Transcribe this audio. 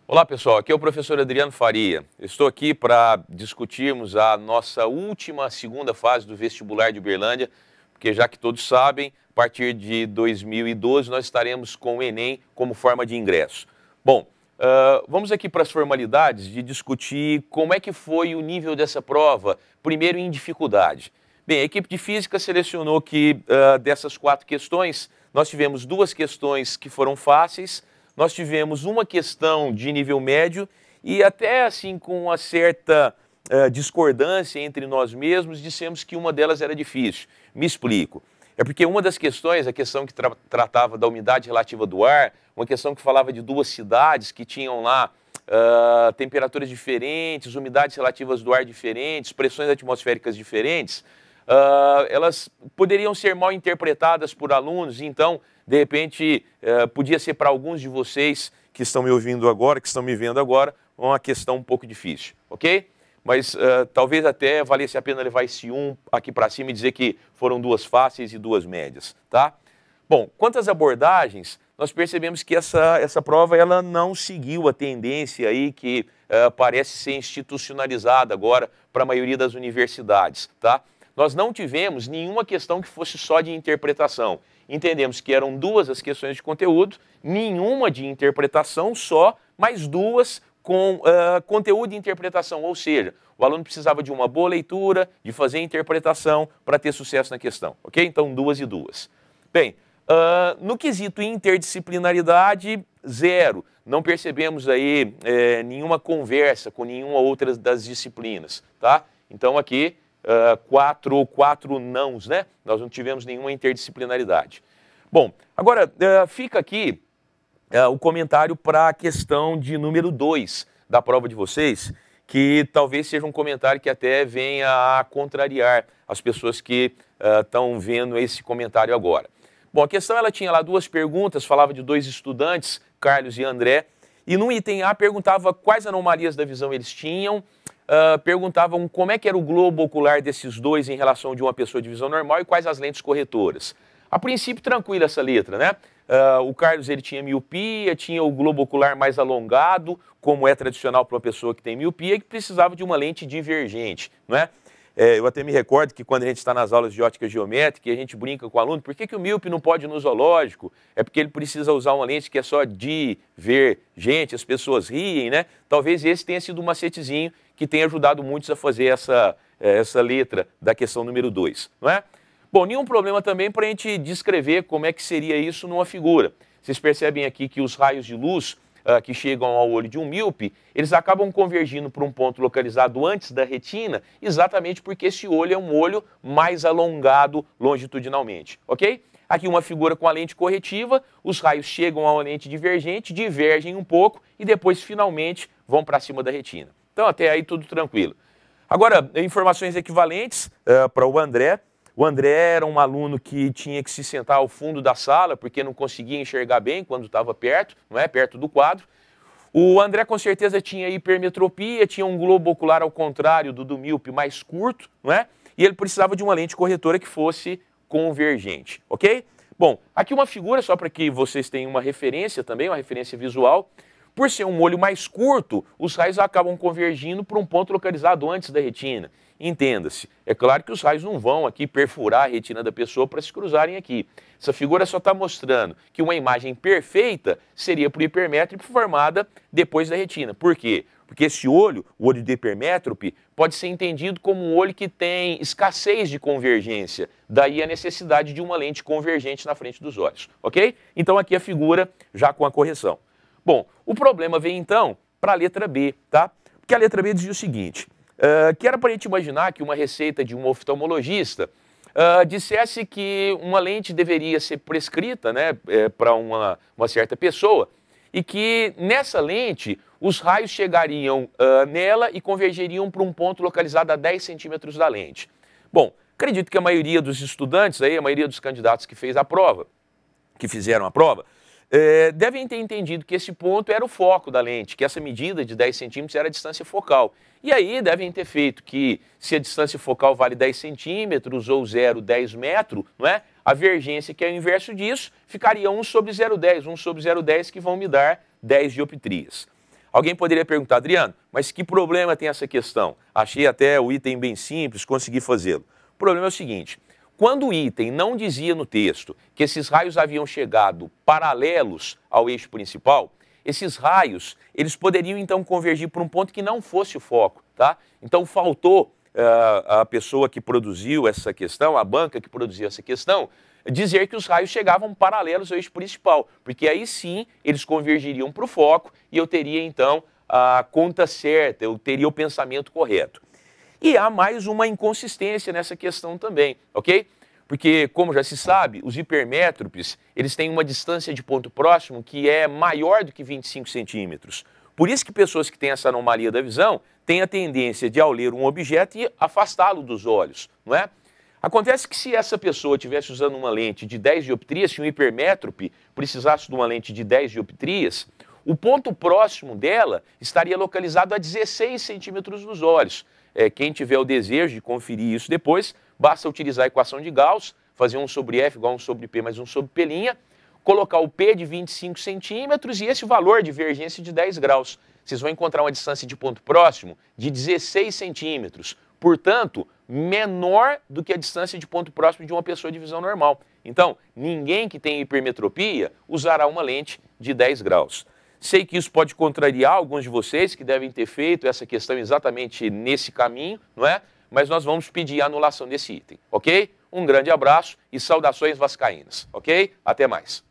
Olá pessoal, aqui é o professor Adriano Faria. Estou aqui para discutirmos a nossa última segunda fase do vestibular de Uberlândia, porque já que todos sabem, a partir de 2012 nós estaremos com o Enem como forma de ingresso. Bom, vamos aqui para as formalidades de discutir como é que foi o nível dessa prova, primeiro em dificuldade. Bem, a equipe de física selecionou que dessas 4 questões, nós tivemos 2 questões que foram fáceis. Nós tivemos uma questão de nível médio e até assim com uma certa discordância entre nós mesmos, dissemos que uma delas era difícil. Me explico. É porque uma das questões, a questão que tratava da umidade relativa do ar, uma questão que falava de 2 cidades que tinham lá temperaturas diferentes, umidades relativas do ar diferentes, pressões atmosféricas diferentes, elas poderiam ser mal interpretadas por alunos, então, de repente, podia ser para alguns de vocês que estão me ouvindo agora, que estão me vendo agora, uma questão um pouco difícil, ok? Mas talvez até valesse a pena levar esse aqui para cima e dizer que foram 2 fáceis e 2 médias, tá? Bom, quanto às abordagens, nós percebemos que essa prova ela não seguiu a tendência aí que parece ser institucionalizada agora para a maioria das universidades, tá? Nós não tivemos nenhuma questão que fosse só de interpretação. Entendemos que eram 2 as questões de conteúdo, nenhuma de interpretação só, mais 2 com conteúdo e interpretação, ou seja, o aluno precisava de uma boa leitura, de fazer a interpretação para ter sucesso na questão, ok? Então, 2 e 2. Bem, no quesito interdisciplinaridade, 0. Não percebemos aí nenhuma conversa com nenhuma outra das disciplinas, tá? Então, aqui, 4 nãos, né? Nós não tivemos nenhuma interdisciplinaridade. Bom, agora fica aqui o comentário para a questão de número 2 da prova de vocês, que talvez seja um comentário que até venha a contrariar as pessoas que estão vendo esse comentário agora. Bom, a questão ela tinha lá 2 perguntas, falava de 2 estudantes, Carlos e André, e no item A perguntava quais anomalias da visão eles tinham, perguntavam como é que era o globo ocular desses 2 em relação de uma pessoa de visão normal e quais as lentes corretoras. A princípio, tranquila essa letra, né? O Carlos ele tinha miopia, tinha o globo ocular mais alongado, como é tradicional para uma pessoa que tem miopia, que precisava de uma lente divergente, não é? Eu até me recordo que quando a gente está nas aulas de ótica geométrica, a gente brinca com o aluno, por que o míope não pode ir no zoológico? É porque ele precisa usar uma lente que é só divergente, as pessoas riem, né? Talvez esse tenha sido um macetezinho que tenha ajudado muitos a fazer essa letra da questão número 2, não é? Bom, nenhum problema também para a gente descrever como é que seria isso numa figura. Vocês percebem aqui que os raios de luz que chegam ao olho de um míope, eles acabam convergindo para um ponto localizado antes da retina, exatamente porque esse olho é um olho mais alongado longitudinalmente, ok? Aqui uma figura com a lente corretiva, os raios chegam a uma lente divergente, divergem um pouco e depois finalmente vão para cima da retina. Então até aí tudo tranquilo. Agora, informações equivalentes para o André. O André era um aluno que tinha que se sentar ao fundo da sala, porque não conseguia enxergar bem quando estava perto, não é? Perto do quadro. O André com certeza tinha hipermetropia, tinha um globo ocular ao contrário do míope mais curto, não é? E ele precisava de uma lente corretora que fosse convergente, ok? Bom, aqui uma figura só para que vocês tenham uma referência também, uma referência visual. Por ser um olho mais curto, os raios acabam convergindo para um ponto localizado antes da retina. Entenda-se, é claro que os raios não vão aqui perfurar a retina da pessoa para se cruzarem aqui. Essa figura só está mostrando que uma imagem perfeita seria para o hipermétrope formada depois da retina. Por quê? Porque esse olho, o olho do hipermétrope, pode ser entendido como um olho que tem escassez de convergência. Daí a necessidade de uma lente convergente na frente dos olhos, ok? Então aqui a figura já com a correção. Bom, o problema vem então para a letra B, tá? Porque a letra B dizia o seguinte, que era para a gente imaginar que uma receita de um oftalmologista dissesse que uma lente deveria ser prescrita, né, para uma certa pessoa e que nessa lente os raios chegariam nela e convergeriam para um ponto localizado a 10 centímetros da lente. Bom, acredito que a maioria dos estudantes, aí, a maioria dos candidatos que fez a prova, que fizeram a prova, devem ter entendido que esse ponto era o foco da lente, que essa medida de 10 centímetros era a distância focal. E aí devem ter feito que se a distância focal vale 10 centímetros ou 0,10 metro, não é? A vergência, que é o inverso disso, ficaria 1 sobre 0,10, 1 sobre 0,10 que vão me dar 10 dioptrias. Alguém poderia perguntar, Adriano, mas que problema tem essa questão? Achei até o item bem simples, consegui fazê-lo. O problema é o seguinte, quando o item não dizia no texto que esses raios haviam chegado paralelos ao eixo principal, esses raios, eles poderiam então convergir para um ponto que não fosse o foco, tá? Então faltou a pessoa que produziu essa questão, a banca que produziu essa questão, dizer que os raios chegavam paralelos ao eixo principal, porque aí sim eles convergiriam para o foco e eu teria então a conta certa, eu teria o pensamento correto. E há mais uma inconsistência nessa questão também, ok? Porque, como já se sabe, os hipermétropes, eles têm uma distância de ponto próximo que é maior do que 25 centímetros. Por isso que pessoas que têm essa anomalia da visão têm a tendência de, ao ler um objeto, afastá-lo dos olhos, não é? Acontece que se essa pessoa estivesse usando uma lente de 10 dioptrias, se um hipermétrope precisasse de uma lente de 10 dioptrias, o ponto próximo dela estaria localizado a 16 centímetros dos olhos. Quem tiver o desejo de conferir isso depois, basta utilizar a equação de Gauss, fazer 1 sobre F igual a 1 sobre P mais 1 sobre P', colocar o P de 25 centímetros e esse valor de divergência de 10 graus. Vocês vão encontrar uma distância de ponto próximo de 16 centímetros. Portanto, menor do que a distância de ponto próximo de uma pessoa de visão normal. Então, ninguém que tem hipermetropia usará uma lente de 10 graus. Sei que isso pode contrariar alguns de vocês que devem ter feito essa questão exatamente nesse caminho, não é? Mas nós vamos pedir a anulação desse item, ok? Um grande abraço e saudações vascaínas, ok? Até mais.